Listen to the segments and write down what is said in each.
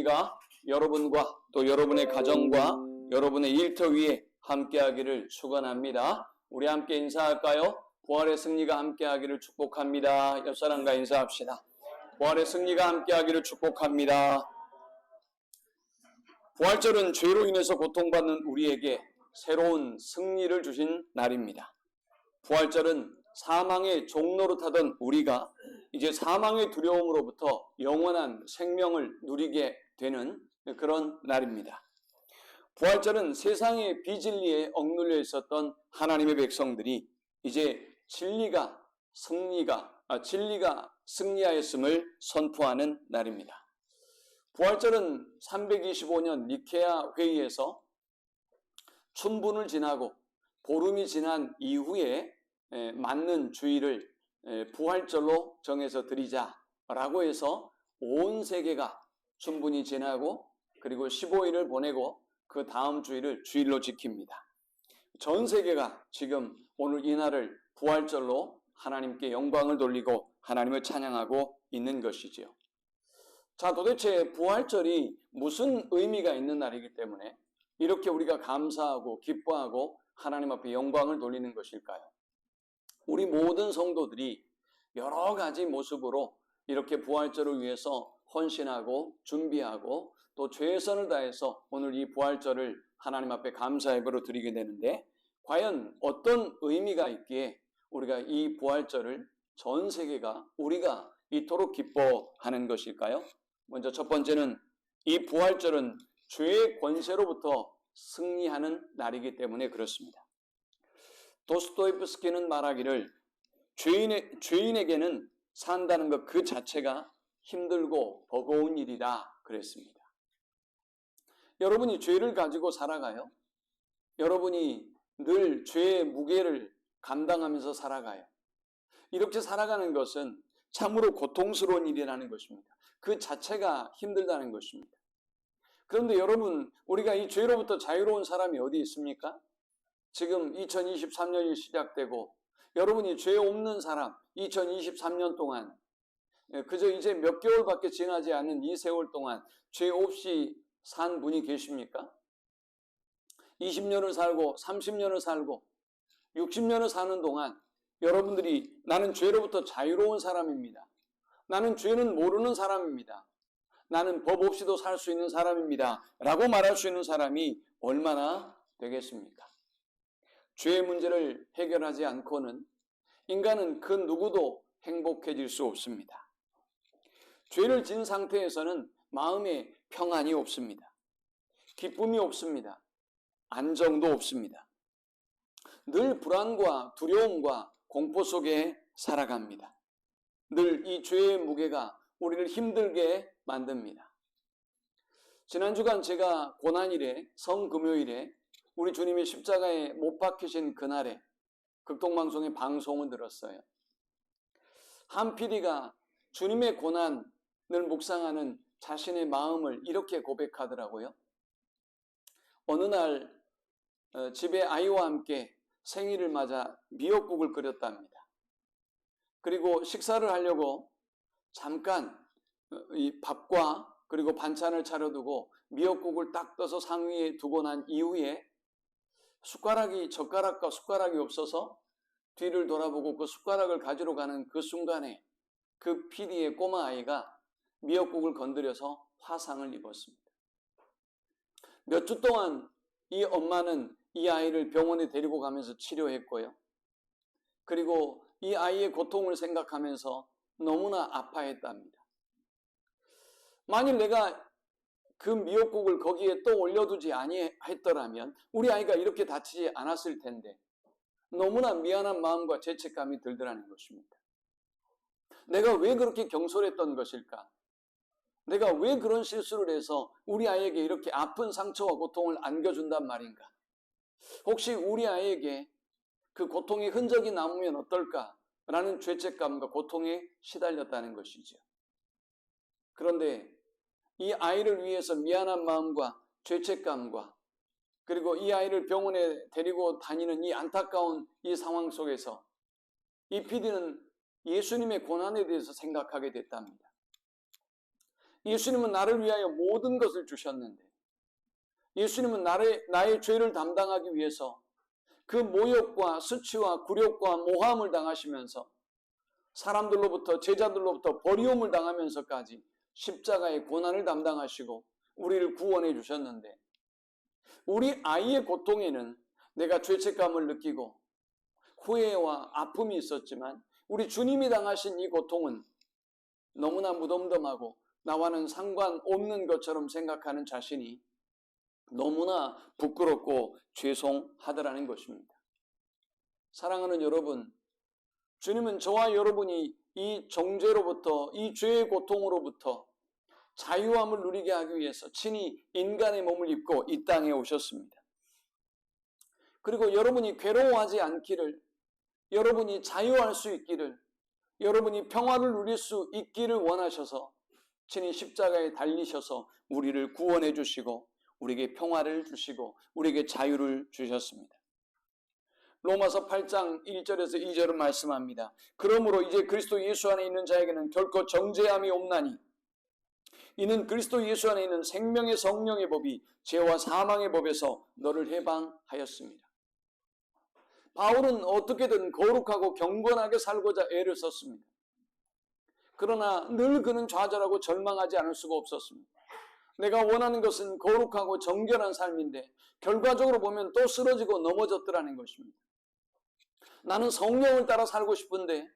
승리가 여러분과 또 여러분의 가정과 여러분의 일터 위에 함께하기를 축원합니다. 우리 함께 인사할까요? 부활의 승리가 함께하기를 축복합니다. 옆사람과 인사합시다. 부활의 승리가 함께하기를 축복합니다. 부활절은 죄로 인해서 고통받는 우리에게 새로운 승리를 주신 날입니다. 부활절은 사망의 종로로 타던 우리가 이제 사망의 두려움으로부터 영원한 생명을 누리게 되는 그런 날입니다. 부활절은 세상의 비진리에 억눌려 있었던 하나님의 백성들이 이제 진리가 승리하였음을 선포하는 날입니다. 부활절은 325년 니케아 회의에서 춘분을 지나고 보름이 지난 이후에 맞는 주일을 부활절로 정해서 드리자라고 해서 온 세계가 춘분이 지나고 그리고 15일을 보내고 그 다음 주일을 주일로 지킵니다. 전 세계가 지금 오늘 이 날을 부활절로 하나님께 영광을 돌리고 하나님을 찬양하고 있는 것이지요. 자, 도대체 부활절이 무슨 의미가 있는 날이기 때문에 이렇게 우리가 감사하고 기뻐하고 하나님 앞에 영광을 돌리는 것일까요? 우리 모든 성도들이 여러 가지 모습으로 이렇게 부활절을 위해서 헌신하고 준비하고 또 최선을 다해서 오늘 이 부활절을 하나님 앞에 감사 예배로 드리게 되는데 과연 어떤 의미가 있기에 우리가 이 부활절을 전 세계가 우리가 이토록 기뻐하는 것일까요? 먼저 첫 번째는 이 부활절은 죄의 권세로부터 승리하는 날이기 때문에 그렇습니다. 도스토옙스키는 말하기를 죄인에게는 산다는 것 그 자체가 힘들고 버거운 일이다 그랬습니다. 여러분이 죄를 가지고 살아가요? 여러분이 늘 죄의 무게를 감당하면서 살아가요? 이렇게 살아가는 것은 참으로 고통스러운 일이라는 것입니다. 그 자체가 힘들다는 것입니다. 그런데 여러분, 우리가 이 죄로부터 자유로운 사람이 어디 있습니까? 지금 2023년이 시작되고 여러분이 죄 없는 사람 2023년 동안 그저 이제 몇 개월밖에 지나지 않은 이 세월 동안 죄 없이 산 분이 계십니까? 20년을 살고 30년을 살고 60년을 사는 동안 여러분들이 나는 죄로부터 자유로운 사람입니다. 나는 죄는 모르는 사람입니다. 나는 법 없이도 살 수 있는 사람입니다. 라고 말할 수 있는 사람이 얼마나 되겠습니까? 죄의 문제를 해결하지 않고는 인간은 그 누구도 행복해질 수 없습니다. 죄를 진 상태에서는 마음에 평안이 없습니다. 기쁨이 없습니다. 안정도 없습니다. 늘 불안과 두려움과 공포 속에 살아갑니다. 늘 이 죄의 무게가 우리를 힘들게 만듭니다. 지난 주간 제가 고난일에 성금요일에 우리 주님이 십자가에 못 박히신 그날에 극동방송의 방송을 들었어요. 한 PD가 주님의 고난을 묵상하는 자신의 마음을 이렇게 고백하더라고요. 어느 날 집에 아이와 함께 생일을 맞아 미역국을 끓였답니다. 그리고 식사를 하려고 잠깐 이 밥과 그리고 반찬을 차려두고 미역국을 딱 떠서 상위에 두고 난 이후에 젓가락과 숟가락이 없어서 뒤를 돌아보고 그 숟가락을 가지러 가는 그 순간에 그 PD의 꼬마 아이가 미역국을 건드려서 화상을 입었습니다. 몇 주 동안 이 엄마는 이 아이를 병원에 데리고 가면서 치료했고요. 그리고 이 아이의 고통을 생각하면서 너무나 아파했답니다. 만일 내가 그 미역국을 거기에 또 올려두지 아니했더라면 우리 아이가 이렇게 다치지 않았을 텐데 너무나 미안한 마음과 죄책감이 들더라는 것입니다. 내가 왜 그렇게 경솔했던 것일까? 내가 왜 그런 실수를 해서 우리 아이에게 이렇게 아픈 상처와 고통을 안겨준단 말인가? 혹시 우리 아이에게 그 고통의 흔적이 남으면 어떨까라는 죄책감과 고통에 시달렸다는 것이죠. 그런데 이 아이를 위해서 미안한 마음과 죄책감과 그리고 이 아이를 병원에 데리고 다니는 이 안타까운 이 상황 속에서 이 PD는 예수님의 고난에 대해서 생각하게 됐답니다. 예수님은 나를 위하여 모든 것을 주셨는데, 예수님은 나의 죄를 담당하기 위해서 그 모욕과 수치와 굴욕과 모함을 당하시면서 사람들로부터, 제자들로부터 버리움을 당하면서까지 십자가의 고난을 담당하시고 우리를 구원해 주셨는데, 우리 아이의 고통에는 내가 죄책감을 느끼고 후회와 아픔이 있었지만, 우리 주님이 당하신 이 고통은 너무나 무덤덤하고 나와는 상관없는 것처럼 생각하는 자신이 너무나 부끄럽고 죄송하더라는 것입니다. 사랑하는 여러분, 주님은 저와 여러분이 이 정죄로부터, 이 죄의 고통으로부터 자유함을 누리게 하기 위해서 친히 인간의 몸을 입고 이 땅에 오셨습니다. 그리고 여러분이 괴로워하지 않기를, 여러분이 자유할 수 있기를, 여러분이 평화를 누릴 수 있기를 원하셔서 친히 십자가에 달리셔서 우리를 구원해 주시고 우리에게 평화를 주시고 우리에게 자유를 주셨습니다. 로마서 8장 1절에서 2절은 말씀합니다. 그러므로 이제 그리스도 예수 안에 있는 자에게는 결코 정죄함이 없나니 이는 그리스도 예수 안에 있는 생명의 성령의 법이 죄와 사망의 법에서 너를 해방하였습니다. 바울은 어떻게든 거룩하고 경건하게 살고자 애를 썼습니다. 그러나 늘 그는 좌절하고 절망하지 않을 수가 없었습니다. 내가 원하는 것은 거룩하고 정결한 삶인데 결과적으로 보면 또 쓰러지고 넘어졌더라는 것입니다. 나는 성령을 따라 살고 싶은데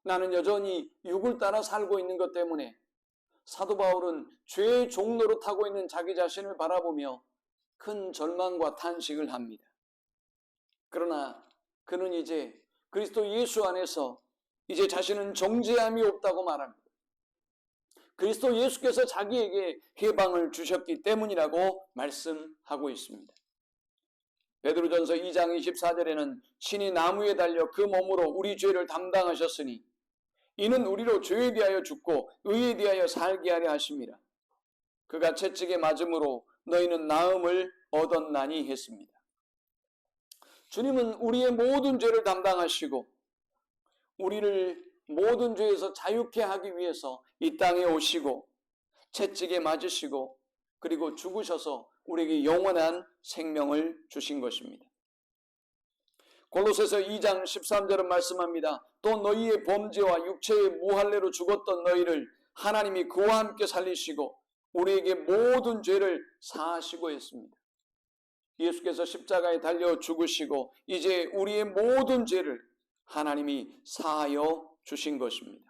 나는 여전히 육을 따라 살고 있는 것 때문에 사도 바울은 죄의 종로로 타고 있는 자기 자신을 바라보며 큰 절망과 탄식을 합니다. 그러나 그는 이제 그리스도 예수 안에서 이제 자신은 정죄함이 없다고 말합니다. 그리스도 예수께서 자기에게 해방을 주셨기 때문이라고 말씀하고 있습니다. 베드로전서 2장 24절에는 친히 나무에 달려 그 몸으로 우리 죄를 담당하셨으니 이는 우리로 죄에 대하여 죽고 의에 대하여 살게 하려 하심이라. 그가 채찍에 맞음으로 너희는 나음을 얻었나니 했습니다. 주님은 우리의 모든 죄를 담당하시고 우리를 모든 죄에서 자유케 하기 위해서 이 땅에 오시고 채찍에 맞으시고 그리고 죽으셔서 우리에게 영원한 생명을 주신 것입니다. 골로새서 2장 13절은 말씀합니다. 또 너희의 범죄와 육체의 무할례로 죽었던 너희를 하나님이 그와 함께 살리시고 우리에게 모든 죄를 사하시고 했습니다. 예수께서 십자가에 달려 죽으시고 이제 우리의 모든 죄를 하나님이 사하여 주신 것입니다.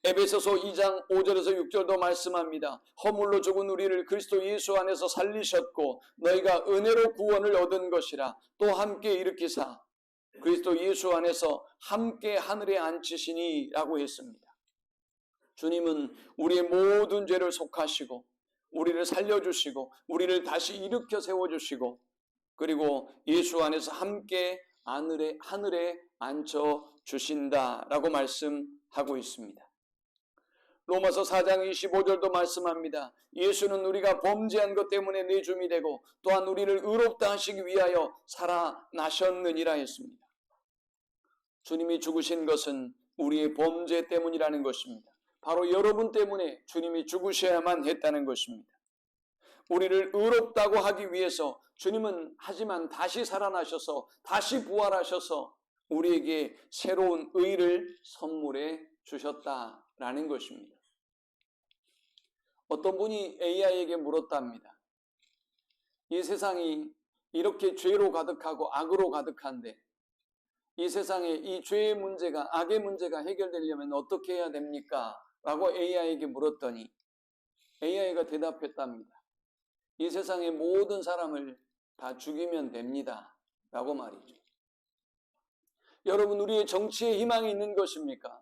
에베소서 2장 5절에서 6절도 말씀합니다. 허물로 죽은 우리를 그리스도 예수 안에서 살리셨고 너희가 은혜로 구원을 얻은 것이라 또 함께 일으키사 그리스도 예수 안에서 함께 하늘에 앉히시니 라고 했습니다. 주님은 우리의 모든 죄를 속하시고 우리를 살려주시고 우리를 다시 일으켜 세워주시고 그리고 예수 안에서 함께 하늘에 앉혀주신다라고 말씀하고 있습니다. 로마서 4장 25절도 말씀합니다. 예수는 우리가 범죄한 것 때문에 내줌이 되고 또한 우리를 의롭다 하시기 위하여 살아나셨느니라 했습니다. 주님이 죽으신 것은 우리의 범죄 때문이라는 것입니다. 바로 여러분 때문에 주님이 죽으셔야만 했다는 것입니다. 우리를 의롭다고 하기 위해서 주님은 하지만 다시 살아나셔서 다시 부활하셔서 우리에게 새로운 의를 선물해 주셨다라는 것입니다. 어떤 분이 AI에게 물었답니다. 이 세상이 이렇게 죄로 가득하고 악으로 가득한데 이 세상에 이 죄의 문제가 악의 문제가 해결되려면 어떻게 해야 됩니까? 라고 AI에게 물었더니 AI가 대답했답니다. 이 세상의 모든 사람을 다 죽이면 됩니다. 라고 말이죠. 여러분, 우리의 정치에 희망이 있는 것입니까?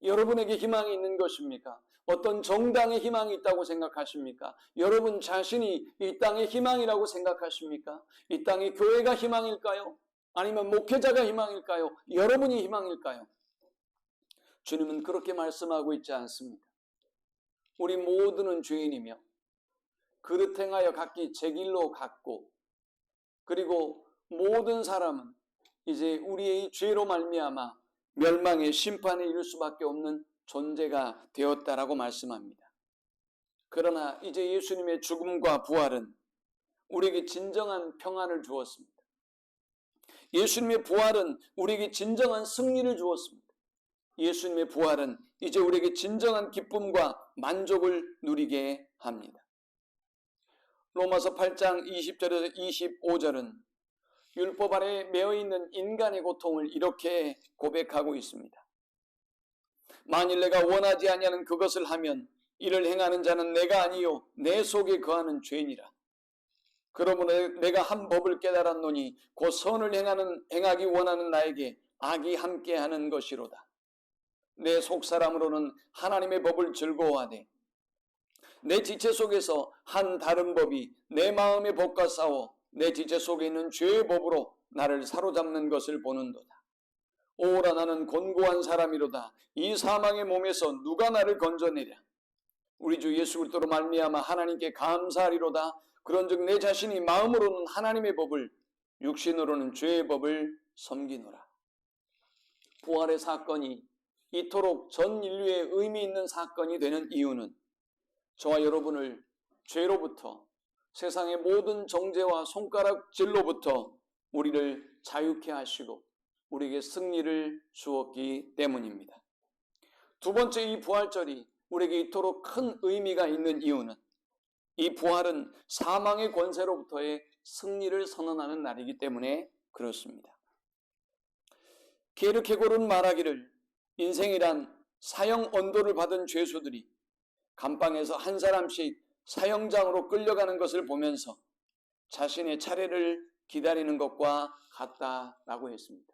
여러분에게 희망이 있는 것입니까? 어떤 정당에 희망이 있다고 생각하십니까? 여러분 자신이 이 땅의 희망이라고 생각하십니까? 이 땅의 교회가 희망일까요? 아니면 목회자가 희망일까요? 여러분이 희망일까요? 주님은 그렇게 말씀하고 있지 않습니다. 우리 모두는 죄인이며 그릇 행하여 각기 제 길로 갔고 그리고 모든 사람은 이제 우리의 죄로 말미암아 멸망의 심판에 이를 수밖에 없는 존재가 되었다라고 말씀합니다. 그러나 이제 예수님의 죽음과 부활은 우리에게 진정한 평안을 주었습니다. 예수님의 부활은 우리에게 진정한 승리를 주었습니다. 예수님의 부활은 이제 우리에게 진정한 기쁨과 만족을 누리게 합니다. 로마서 8장 20절에서 25절은 율법 아래에 매여 있는 인간의 고통을 이렇게 고백하고 있습니다. 만일 내가 원하지 아니하는 그것을 하면 이를 행하는 자는 내가 아니요 내 속에 거하는 죄니라. 그러므로 내가 한 법을 깨달았노니 곧 선을 행하기 원하는 나에게 악이 함께하는 것이로다. 내 속사람으로는 하나님의 법을 즐거워하되 내 지체 속에서 한 다른 법이 내 마음의 법과 싸워 내 지체 속에 있는 죄의 법으로 나를 사로잡는 것을 보는도다. 오라 나는 곤고한 사람이로다. 이 사망의 몸에서 누가 나를 건져내랴. 우리 주 예수 그리스도로 말미암아 하나님께 감사하리로다. 그런즉 내 자신이 마음으로는 하나님의 법을 육신으로는 죄의 법을 섬기노라. 부활의 사건이 이토록 전 인류의 의미 있는 사건이 되는 이유는 저와 여러분을 죄로부터 세상의 모든 정죄와 손가락질로부터 우리를 자유케 하시고 우리에게 승리를 주었기 때문입니다. 두 번째, 이 부활절이 우리에게 이토록 큰 의미가 있는 이유는 이 부활은 사망의 권세로부터의 승리를 선언하는 날이기 때문에 그렇습니다. 게르케고르는 말하기를 인생이란 사형 언도를 받은 죄수들이 감방에서 한 사람씩 사형장으로 끌려가는 것을 보면서 자신의 차례를 기다리는 것과 같다라고 했습니다.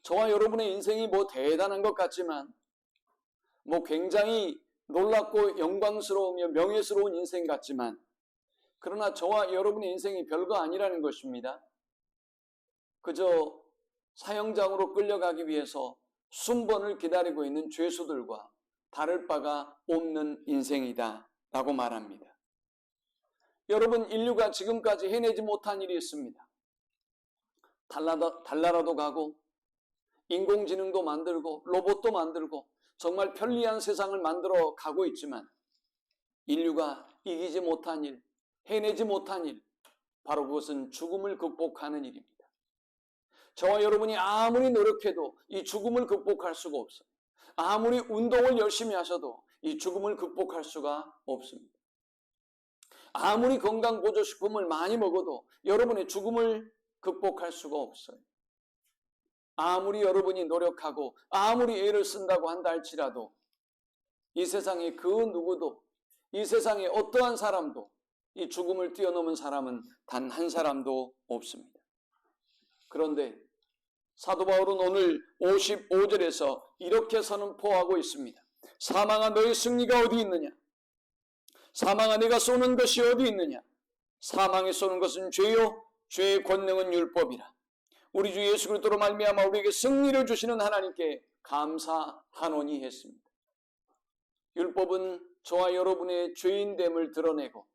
저와 여러분의 인생이 대단한 것 같지만 굉장히 놀랍고 영광스러우며 명예스러운 인생 같지만 그러나 저와 여러분의 인생이 별거 아니라는 것입니다. 그저 사형장으로 끌려가기 위해서 순번을 기다리고 있는 죄수들과 다를 바가 없는 인생이다 라고 말합니다. 여러분, 인류가 지금까지 해내지 못한 일이 있습니다. 달나라도 가고 인공지능도 만들고 로봇도 만들고 정말 편리한 세상을 만들어 가고 있지만 인류가 이기지 못한 일, 해내지 못한 일, 바로 그것은 죽음을 극복하는 일입니다. 저와 여러분이 아무리 노력해도 이 죽음을 극복할 수가 없어요. 아무리 운동을 열심히 하셔도 이 죽음을 극복할 수가 없습니다. 아무리 건강보조식품을 많이 먹어도 여러분의 죽음을 극복할 수가 없어요. 아무리 여러분이 노력하고 아무리 애를 쓴다고 한다 할지라도 이 세상에 그 누구도, 이 세상에 어떠한 사람도 이 죽음을 뛰어넘은 사람은 단 한 사람도 없습니다. 그런데 사도 바울은 오늘 55절에서 이렇게 선포하고 있습니다. 사망아 너의 승리가 어디 있느냐? 사망아 내가 쏘는 것이 어디 있느냐? 사망에 쏘는 것은 죄요 죄의 권능은 율법이라. 우리 주 예수 그리스도로 말미암아 우리에게 승리를 주시는 하나님께 감사하노니 했습니다. 율법은 저와 여러분의 죄인됨을 드러내고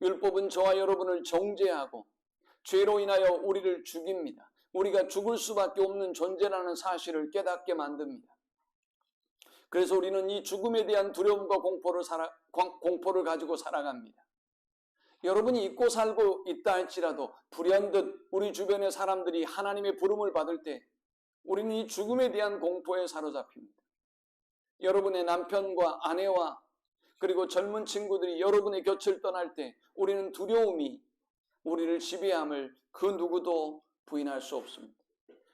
율법은 저와 여러분을 정죄하고 죄로 인하여 우리를 죽입니다. 우리가 죽을 수밖에 없는 존재라는 사실을 깨닫게 만듭니다. 그래서 우리는 이 죽음에 대한 두려움과 공포를 가지고 살아갑니다. 여러분이 잊고 살고 있다 할지라도 불현듯 우리 주변의 사람들이 하나님의 부름을 받을 때 우리는 이 죽음에 대한 공포에 사로잡힙니다. 여러분의 남편과 아내와 그리고 젊은 친구들이 여러분의 곁을 떠날 때 우리는 두려움이 우리를 지배함을 그 누구도 부인할 수 없습니다.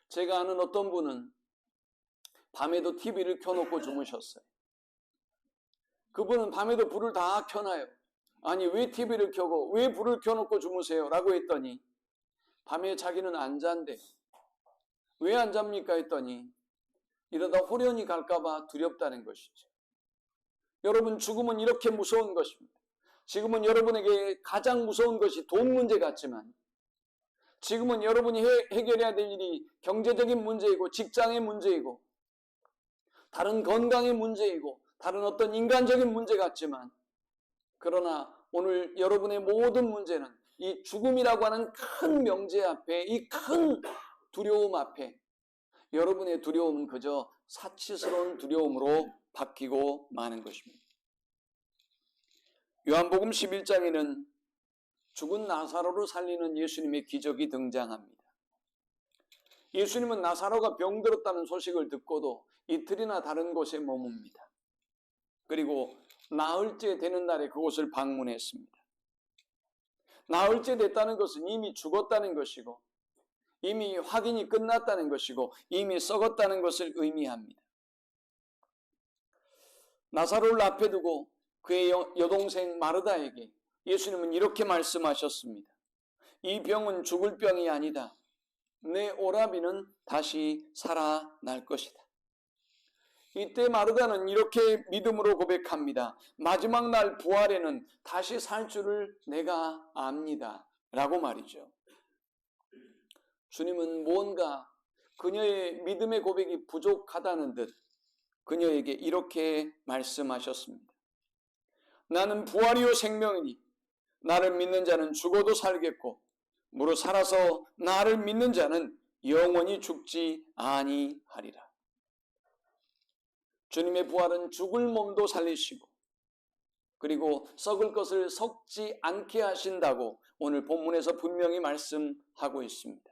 제가 아는 어떤 분은 밤에도 TV를 켜놓고 주무셨어요. 그분은 밤에도 불을 다 켜놔요. 아니 왜 TV를 켜고 왜 불을 켜놓고 주무세요? 라고 했더니 밤에 자기는 안 잔대요. 왜 안 잡니까? 했더니 이러다 홀연히 갈까봐 두렵다는 것이죠. 여러분, 죽음은 이렇게 무서운 것입니다. 지금은 여러분에게 가장 무서운 것이 돈 문제 같지만 지금은 여러분이 해결해야 될 일이 경제적인 문제이고 직장의 문제이고 다른 건강의 문제이고 다른 어떤 인간적인 문제 같지만 그러나 오늘 여러분의 모든 문제는 이 죽음이라고 하는 큰 명제 앞에 이 큰 두려움 앞에 여러분의 두려움은 그저 사치스러운 두려움으로 바뀌고 마는 것입니다. 요한복음 11장에는 죽은 나사로를 살리는 예수님의 기적이 등장합니다. 예수님은 나사로가 병들었다는 소식을 듣고도 이틀이나 다른 곳에 머뭅니다. 그리고 나흘째 되는 날에 그곳을 방문했습니다. 나흘째 됐다는 것은 이미 죽었다는 것이고 이미 확인이 끝났다는 것이고 이미 썩었다는 것을 의미합니다. 나사로를 앞에 두고 그의 여동생 마르다에게 예수님은 이렇게 말씀하셨습니다. 이 병은 죽을 병이 아니다. 내 오라비는 다시 살아날 것이다. 이때 마르다는 이렇게 믿음으로 고백합니다. 마지막 날 부활에는 다시 살 줄을 내가 압니다. 라고 말이죠. 주님은 무언가 그녀의 믿음의 고백이 부족하다는 듯 그녀에게 이렇게 말씀하셨습니다. 나는 부활이요 생명이니 나를 믿는 자는 죽어도 살겠고 무릇 살아서 나를 믿는 자는 영원히 죽지 아니하리라. 주님의 부활은 죽을 몸도 살리시고 그리고 썩을 것을 썩지 않게 하신다고 오늘 본문에서 분명히 말씀하고 있습니다.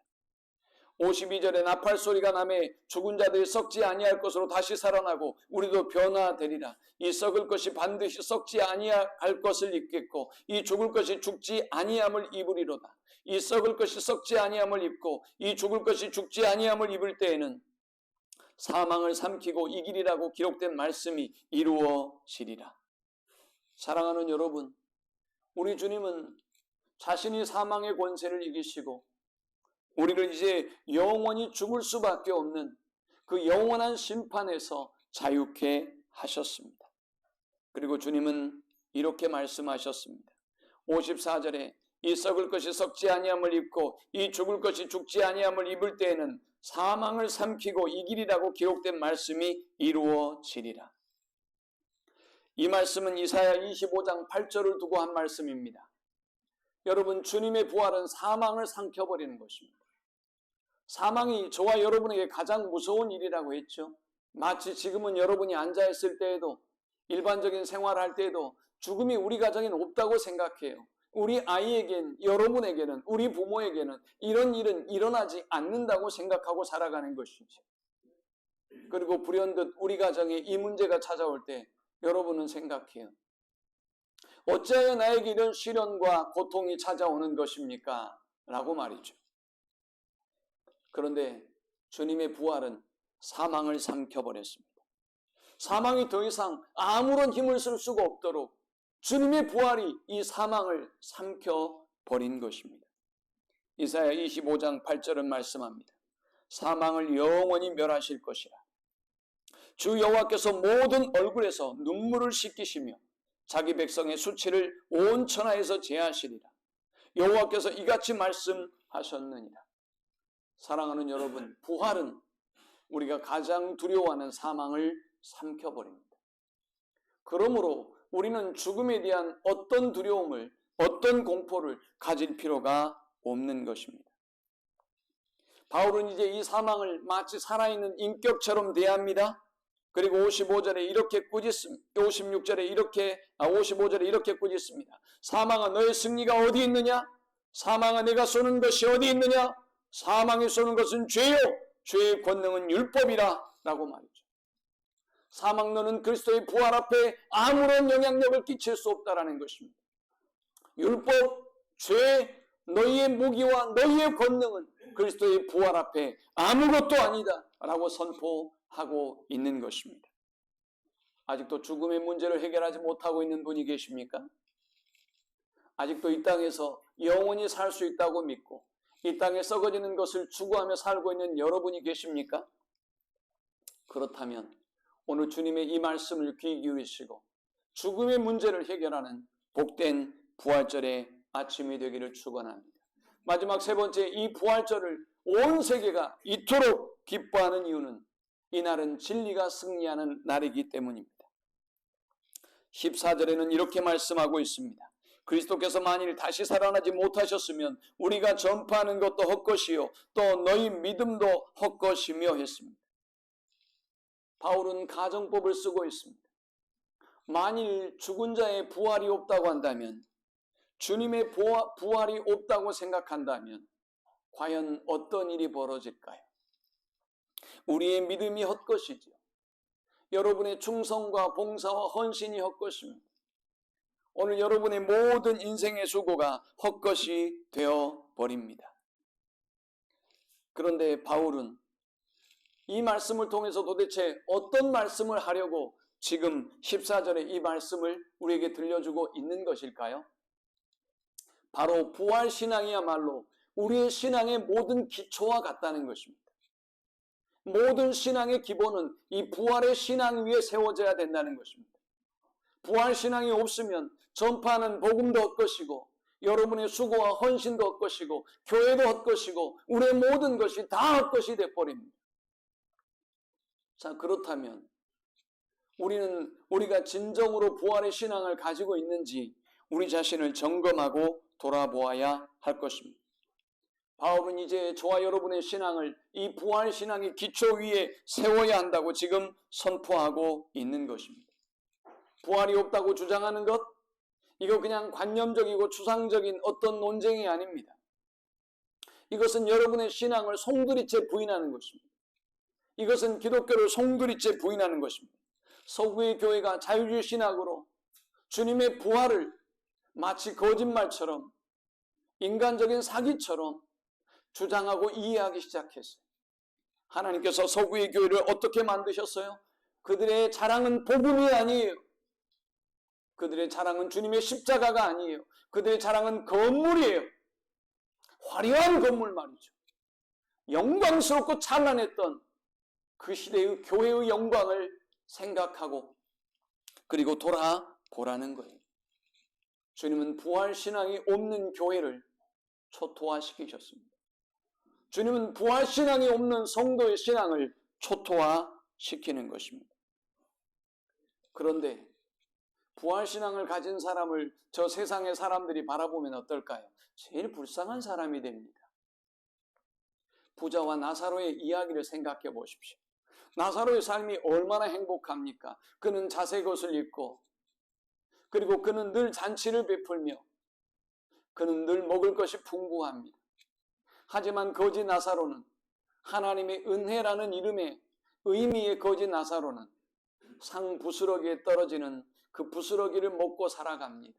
52절에 나팔 소리가 나매 죽은 자들이 썩지 아니할 것으로 다시 살아나고 우리도 변화되리라. 이 썩을 것이 반드시 썩지 아니할 것을 입겠고 이 죽을 것이 죽지 아니함을 입으리로다. 이 썩을 것이 썩지 아니함을 입고 이 죽을 것이 죽지 아니함을 입을 때에는 사망을 삼키고 이기리라고 기록된 말씀이 이루어지리라. 사랑하는 여러분, 우리 주님은 자신이 사망의 권세를 이기시고 우리를 이제 영원히 죽을 수밖에 없는 그 영원한 심판에서 자유케 하셨습니다. 그리고 주님은 이렇게 말씀하셨습니다. 54절에 이 썩을 것이 썩지 아니함을 입고 이 죽을 것이 죽지 아니함을 입을 때에는 사망을 삼키고 이기리라고 기록된 말씀이 이루어지리라. 이 말씀은 이사야 25장 8절을 두고 한 말씀입니다. 여러분, 주님의 부활은 사망을 삼켜버리는 것입니다. 사망이 저와 여러분에게 가장 무서운 일이라고 했죠. 마치 지금은 여러분이 앉아있을 때에도 일반적인 생활할 때에도 죽음이 우리 가정에는 없다고 생각해요. 우리 아이에겐, 여러분에게는, 우리 부모에게는 이런 일은 일어나지 않는다고 생각하고 살아가는 것이죠. 그리고 불현듯 우리 가정에 이 문제가 찾아올 때 여러분은 생각해요. 어찌하여 나에게 이런 시련과 고통이 찾아오는 것입니까? 라고 말이죠. 그런데 주님의 부활은 사망을 삼켜버렸습니다. 사망이 더 이상 아무런 힘을 쓸 수가 없도록 주님의 부활이 이 사망을 삼켜버린 것입니다. 이사야 25장 8절은 말씀합니다. 사망을 영원히 멸하실 것이라. 주 여호와께서 모든 얼굴에서 눈물을 씻기시며 자기 백성의 수치를 온 천하에서 제하시리라. 여호와께서 이같이 말씀하셨느니라. 사랑하는 여러분, 부활은 우리가 가장 두려워하는 사망을 삼켜버립니다. 그러므로 우리는 죽음에 대한 어떤 두려움을, 어떤 공포를 가질 필요가 없는 것입니다. 바울은 이제 이 사망을 마치 살아있는 인격처럼 대합니다. 그리고 55절에 이렇게 꾸짖습니다. 55절에 이렇게 꾸짖습니다. 사망아, 너의 승리가 어디 있느냐? 사망아, 내가 쏘는 것이 어디 있느냐? 사망이 쏘는 것은 죄요, 죄의 권능은 율법이라 라고 말이죠. 사망, 너는 그리스도의 부활 앞에 아무런 영향력을 끼칠 수 없다라는 것입니다. 율법, 죄, 너희의 무기와 너희의 권능은 그리스도의 부활 앞에 아무것도 아니다 라고 선포하고 있는 것입니다. 아직도 죽음의 문제를 해결하지 못하고 있는 분이 계십니까? 아직도 이 땅에서 영원히 살 수 있다고 믿고 이 땅에 썩어지는 것을 추구하며 살고 있는 여러분이 계십니까? 그렇다면 오늘 주님의 이 말씀을 귀 기울이시고 죽음의 문제를 해결하는 복된 부활절의 아침이 되기를 축원합니다. 마지막 세 번째, 이 부활절을 온 세계가 이토록 기뻐하는 이유는 이날은 진리가 승리하는 날이기 때문입니다. 14절에는 이렇게 말씀하고 있습니다. 그리스도께서 만일 다시 살아나지 못하셨으면 우리가 전파하는 것도 헛것이요 또 너희 믿음도 헛것이며 했습니다. 바울은 가정법을 쓰고 있습니다. 만일 죽은 자의 부활이 없다고 한다면, 주님의 부활이 없다고 생각한다면 과연 어떤 일이 벌어질까요? 우리의 믿음이 헛것이죠. 여러분의 충성과 봉사와 헌신이 헛것입니다. 오늘 여러분의 모든 인생의 수고가 헛것이 되어 버립니다. 그런데 바울은 이 말씀을 통해서 도대체 어떤 말씀을 하려고 지금 14절에 이 말씀을 우리에게 들려주고 있는 것일까요? 바로 부활신앙이야말로 우리의 신앙의 모든 기초와 같다는 것입니다. 모든 신앙의 기본은 이 부활의 신앙 위에 세워져야 된다는 것입니다. 부활신앙이 없으면 전파하는 복음도 헛것이고, 여러분의 수고와 헌신도 헛것이고, 교회도 헛것이고, 우리의 모든 것이 다 헛것이 되어버립니다. 자, 그렇다면 우리가 진정으로 부활의 신앙을 가지고 있는지 우리 자신을 점검하고 돌아보아야 할 것입니다. 바울은 이제 저와 여러분의 신앙을 이 부활 신앙의 기초 위에 세워야 한다고 지금 선포하고 있는 것입니다. 부활이 없다고 주장하는 것, 이거 그냥 관념적이고 추상적인 어떤 논쟁이 아닙니다. 이것은 여러분의 신앙을 송두리째 부인하는 것입니다. 이것은 기독교를 송두리째 부인하는 것입니다. 서구의 교회가 자유주의 신학으로 주님의 부활을 마치 거짓말처럼, 인간적인 사기처럼 주장하고 이해하기 시작했어요. 하나님께서 서구의 교회를 어떻게 만드셨어요? 그들의 자랑은 복음이 아니에요. 그들의 자랑은 주님의 십자가가 아니에요. 그들의 자랑은 건물이에요. 화려한 건물 말이죠. 영광스럽고 찬란했던 그 시대의 교회의 영광을 생각하고 그리고 돌아보라는 거예요. 주님은 부활신앙이 없는 교회를 초토화시키셨습니다. 주님은 부활신앙이 없는 성도의 신앙을 초토화시키는 것입니다. 그런데 부활신앙을 가진 사람을 저 세상의 사람들이 바라보면 어떨까요? 제일 불쌍한 사람이 됩니다. 부자와 나사로의 이야기를 생각해 보십시오. 나사로의 삶이 얼마나 행복합니까? 그는 자색 옷을 입고, 그리고 그는 늘 잔치를 베풀며, 그는 늘 먹을 것이 풍부합니다. 하지만 거지 나사로는, 하나님의 은혜라는 이름의 의미의 거지 나사로는 상 부스러기에 떨어지는 그 부스러기를 먹고 살아갑니다.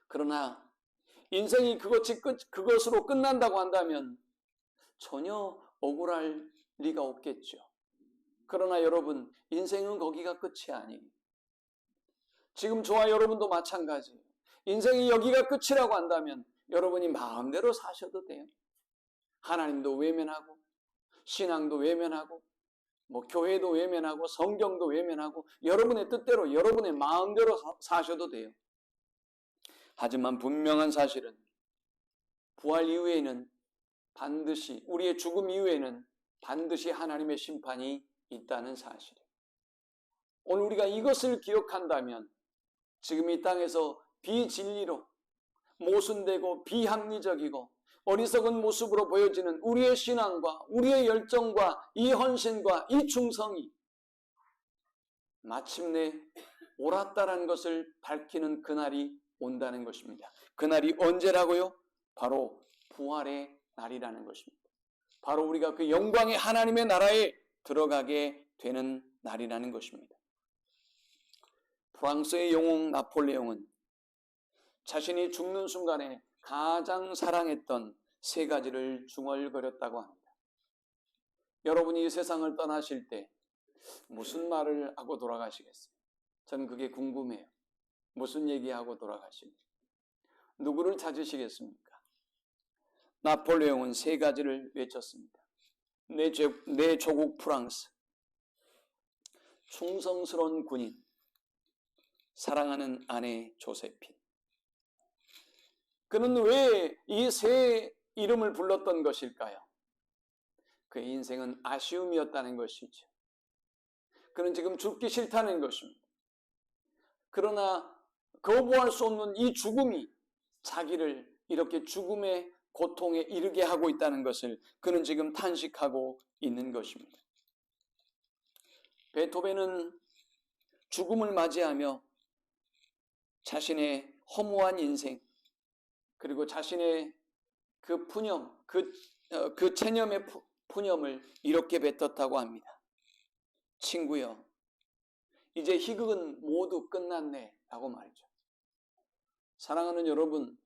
그러나 인생이 그것으로 끝난다고 한다면 전혀 억울할 리가 없겠죠. 그러나 여러분, 인생은 거기가 끝이 아니에요. 지금 저와 여러분도 마찬가지예요. 인생이 여기가 끝이라고 한다면 여러분이 마음대로 사셔도 돼요. 하나님도 외면하고, 신앙도 외면하고, 교회도 외면하고, 성경도 외면하고, 여러분의 뜻대로, 여러분의 마음대로 사셔도 돼요. 하지만 분명한 사실은 부활 이후에는 반드시, 우리의 죽음 이후에는 반드시 하나님의 심판이 있다는 사실이에요. 오늘 우리가 이것을 기억한다면 지금 이 땅에서 비진리로 모순되고 비합리적이고 어리석은 모습으로 보여지는 우리의 신앙과 우리의 열정과 이 헌신과 이 충성이 마침내 옳았다라는 것을 밝히는 그날이 온다는 것입니다. 그날이 언제라고요? 바로 부활의 날이라는 것입니다. 바로 우리가 그 영광의 하나님의 나라에 들어가게 되는 날이라는 것입니다. 프랑스의 영웅 나폴레옹은 자신이 죽는 순간에 가장 사랑했던 세 가지를 중얼거렸다고 합니다. 여러분이 이 세상을 떠나실 때 무슨 말을 하고 돌아가시겠어요? 저는 그게 궁금해요. 무슨 얘기하고 돌아가실지. 누구를 찾으시겠습니까? 나폴레옹은 세 가지를 외쳤습니다. 내 조국 프랑스, 충성스러운 군인, 사랑하는 아내 조세핀. 그는 왜 이 세 이름을 불렀던 것일까요? 그의 인생은 아쉬움이었다는 것이죠. 그는 지금 죽기 싫다는 것입니다. 그러나 거부할 수 없는 이 죽음이 자기를 이렇게 죽음의 고통에 이르게 하고 있다는 것을 그는 지금 탄식하고 있는 것입니다. 베토벤은 죽음을 맞이하며 자신의 허무한 인생, 그리고 자신의 그 푸념, 그 체념의 푸념을 이렇게 뱉었다고 합니다. 친구여, 이제 희극은 모두 끝났네 라고 말이죠. 사랑하는 여러분,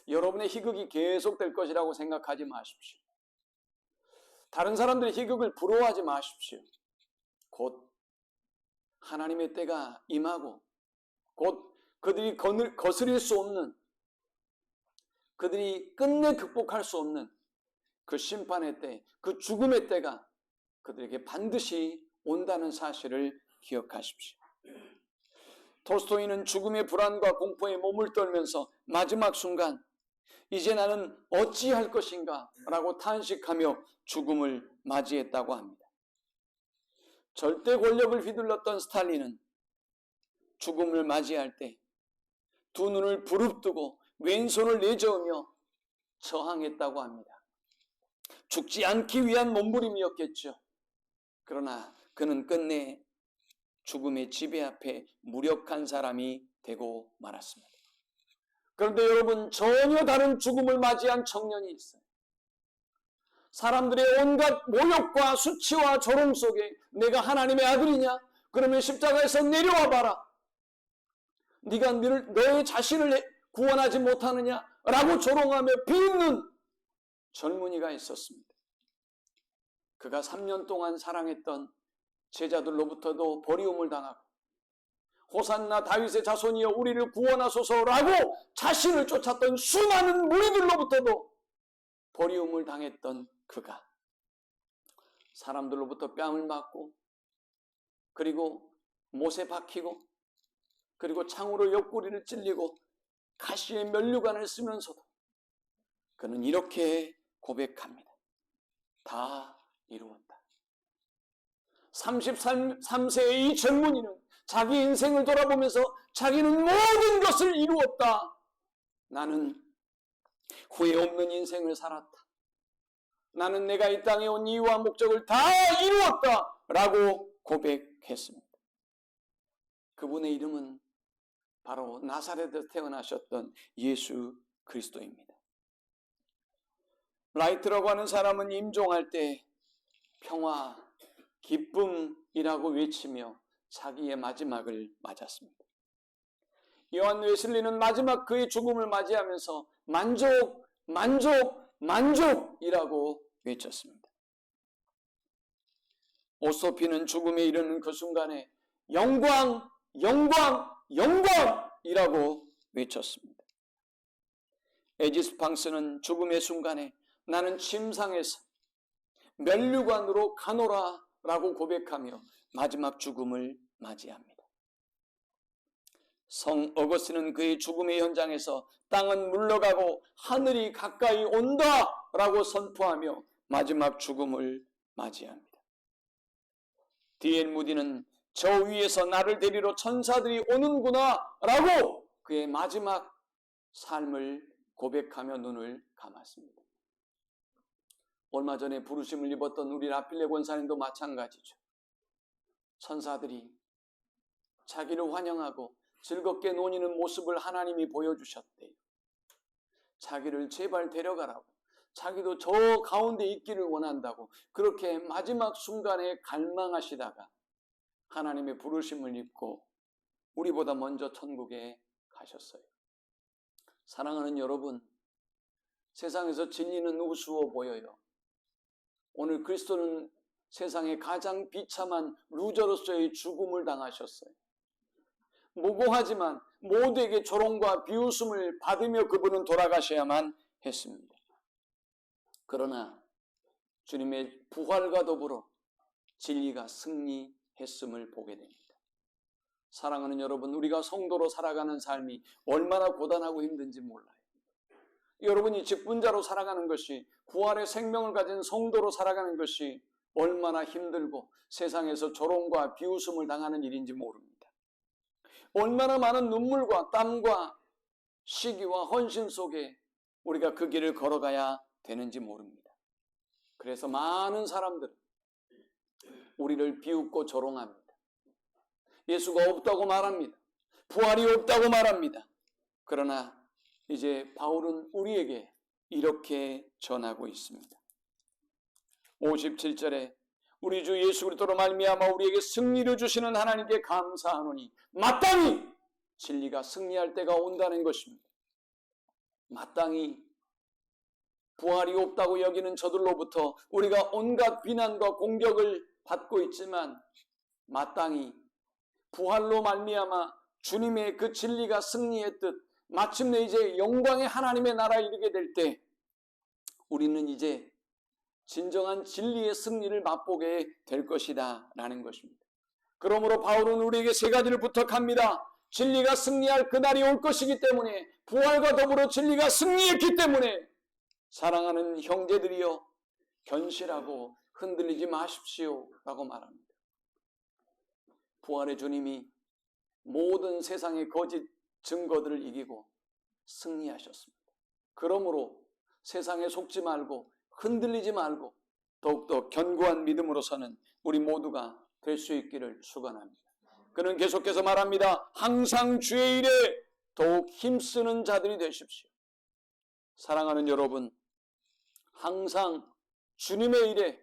여러분의 희극이 계속될 것이라고 생각하지 마십시오. 다른 사람들의 희극을 부러워하지 마십시오. 곧 하나님의 때가 임하고 곧 그들이 거스릴 수 없는, 그들이 끝내 극복할 수 없는 그 심판의 때, 그 죽음의 때가 그들에게 반드시 온다는 사실을 기억하십시오. 톨스토이는 죽음의 불안과 공포에 몸을 떨면서 마지막 순간 이제 나는 어찌할 것인가 라고 탄식하며 죽음을 맞이했다고 합니다. 절대 권력을 휘둘렀던 스탈린은 죽음을 맞이할 때 두 눈을 부릅뜨고 왼손을 내저으며 저항했다고 합니다. 죽지 않기 위한 몸부림이었겠죠. 그러나 그는 끝내 죽음의 지배 앞에 무력한 사람이 되고 말았습니다. 그런데 여러분, 전혀 다른 죽음을 맞이한 청년이 있어요. 사람들의 온갖 모욕과 수치와 조롱 속에 내가 하나님의 아들이냐? 그러면 십자가에서 내려와 봐라. 네가 너의 자신을 구원하지 못하느냐? 라고 조롱하며 비웃는 젊은이가 있었습니다. 그가 3년 동안 사랑했던 제자들로부터도 버리움을 당하고 호산나 다윗의 자손이여 우리를 구원하소서라고 자신을 쫓았던 수많은 무리들로부터도 버리움을 당했던 그가 사람들로부터 뺨을 맞고 그리고 못에 박히고 그리고 창으로 옆구리를 찔리고 가시의 면류관을 쓰면서도 그는 이렇게 고백합니다. 다 이루었다. 33세의 이 젊은이는 자기 인생을 돌아보면서 자기는 모든 것을 이루었다. 나는 후회 없는 인생을 살았다. 나는 내가 이 땅에 온 이유와 목적을 다 이루었다. 라고 고백했습니다. 그분의 이름은 바로 나사렛에서 태어나셨던 예수 그리스도입니다. 라이트라고 하는 사람은 임종할 때 평화, 기쁨이라고 외치며 자기의 마지막을 맞았습니다. 요한 웨슬리는 마지막 그의 죽음을 맞이하면서 만족, 만족, 만족이라고 외쳤습니다. 오소피는 죽음에 이르는 그 순간에 영광, 영광, 영광이라고 외쳤습니다. 에지스 팡스는 죽음의 순간에 나는 침상에서 면류관으로 가노라 라고 고백하며 마지막 죽음을 맞이합니다. 성 어거스틴은 그의 죽음의 현장에서 땅은 물러가고 하늘이 가까이 온다 라고 선포하며 마지막 죽음을 맞이합니다. D.L. 무디는 저 위에서 나를 데리러 천사들이 오는구나 라고 그의 마지막 삶을 고백하며 눈을 감았습니다. 얼마 전에 부르심을 입었던 우리 라필레 권사님도 마찬가지죠. 천사들이 자기를 환영하고 즐겁게 노니는 모습을 하나님이 보여주셨대요. 자기를 제발 데려가라고, 자기도 저 가운데 있기를 원한다고 그렇게 마지막 순간에 갈망하시다가 하나님의 부르심을 입고 우리보다 먼저 천국에 가셨어요. 사랑하는 여러분, 세상에서 진리는 우스워 보여요. 오늘 그리스도는 세상에 가장 비참한 루저로서의 죽음을 당하셨어요. 무고하지만 모두에게 조롱과 비웃음을 받으며 그분은 돌아가셔야만 했습니다. 그러나 주님의 부활과 더불어 진리가 승리했음을 보게 됩니다. 사랑하는 여러분, 우리가 성도로 살아가는 삶이 얼마나 고단하고 힘든지 몰라요. 여러분이 직분자로 살아가는 것이, 부활의 생명을 가진 성도로 살아가는 것이 얼마나 힘들고 세상에서 조롱과 비웃음을 당하는 일인지 모릅니다. 얼마나 많은 눈물과 땀과 시기와 헌신 속에 우리가 그 길을 걸어가야 되는지 모릅니다. 그래서 많은 사람들은 우리를 비웃고 조롱합니다. 예수가 없다고 말합니다. 부활이 없다고 말합니다. 그러나 이제 바울은 우리에게 이렇게 전하고 있습니다. 57절에 우리 주 예수 그리스도로 말미암아 우리에게 승리를 주시는 하나님께 감사하노니 마땅히 진리가 승리할 때가 온다는 것입니다. 마땅히 부활이 없다고 여기는 저들로부터 우리가 온갖 비난과 공격을 받고 있지만 마땅히 부활로 말미암아 주님의 그 진리가 승리했듯 마침내 이제 영광의 하나님의 나라에 이르게 될 때 우리는 이제 진정한 진리의 승리를 맛보게 될 것이다 라는 것입니다. 그러므로 바울은 우리에게 세 가지를 부탁합니다. 진리가 승리할 그날이 올 것이기 때문에, 부활과 더불어 진리가 승리했기 때문에 사랑하는 형제들이여 견실하고 흔들리지 마십시오 라고 말합니다. 부활의 주님이 모든 세상의 거짓 증거들을 이기고 승리하셨습니다. 그러므로 세상에 속지 말고 흔들리지 말고 더욱더 견고한 믿음으로서는 우리 모두가 될 수 있기를 축원합니다. 그는 계속해서 말합니다. 항상 주의 일에 더욱 힘쓰는 자들이 되십시오. 사랑하는 여러분, 항상 주님의 일에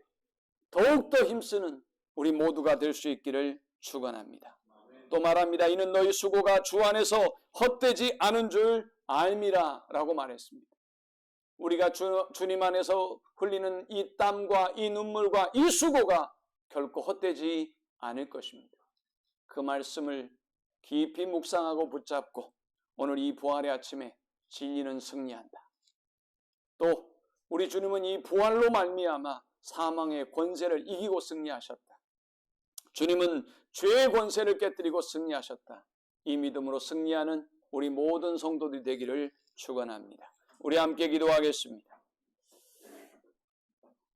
더욱더 힘쓰는 우리 모두가 될 수 있기를 축원합니다. 또 말합니다. 이는 너희 수고가 주 안에서 헛되지 않은 줄 알미라 라고 말했습니다. 우리가 주님 안에서 흘리는 이 땀과 이 눈물과 이 수고가 결코 헛되지 않을 것입니다. 그 말씀을 깊이 묵상하고 붙잡고 오늘 이 부활의 아침에 진리는 승리한다. 또 우리 주님은 이 부활로 말미암아 사망의 권세를 이기고 승리하셨다. 주님은 죄의 권세를 깨뜨리고 승리하셨다. 이 믿음으로 승리하는 우리 모든 성도들이 되기를 축원합니다. 우리 함께 기도하겠습니다.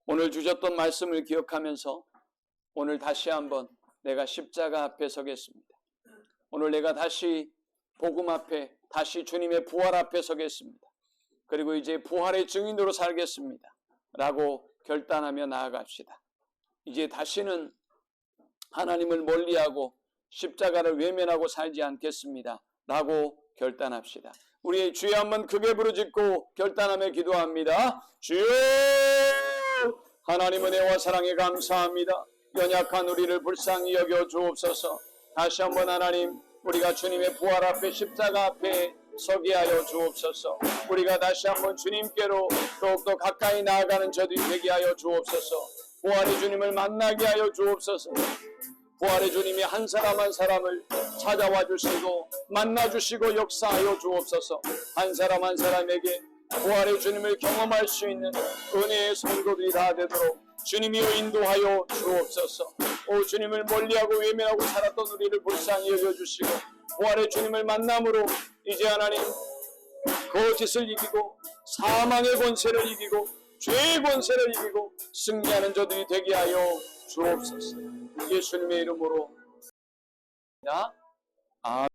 오늘 주셨던 말씀을 기억하면서 오늘 다시 한번 내가 십자가 앞에 서겠습니다. 오늘 내가 다시 복음 앞에, 다시 주님의 부활 앞에 서겠습니다. 그리고 이제 부활의 증인으로 살겠습니다 라고 결단하며 나아갑시다. 이제 다시는 하나님을 멀리하고 십자가를 외면하고 살지 않겠습니다 라고 결단합시다. 우리 주여 한번 크게 부르짖고 결단하며 기도합니다. 주여, 하나님 은혜와 사랑에 감사합니다. 연약한 우리를 불쌍히 여겨 주옵소서. 다시 한번 하나님, 우리가 주님의 부활 앞에, 십자가 앞에 서게 하여 주옵소서. 우리가 다시 한번 주님께로 더욱더 가까이 나아가는 저들이 되게 하여 주옵소서. 부활의 주님을 만나게 하여 주옵소서. 부활의 주님이 한 사람 한 사람을 찾아와 주시고 만나 주시고 역사하여 주옵소서. 한 사람 한 사람에게 부활의 주님을 경험할 수 있는 은혜의 성도들이 다 되도록 주님이여 인도하여 주옵소서. 오 주님을 멀리하고 외면하고 살았던 우리를 불쌍히 여겨주시고 부활의 주님을 만남으로 이제 하나님 거짓을 이기고 사망의 권세를 이기고 죄의 권세를 이기고 승리하는 저들이 되게 하여 주옵소서. 예수님의 이름으로 아멘.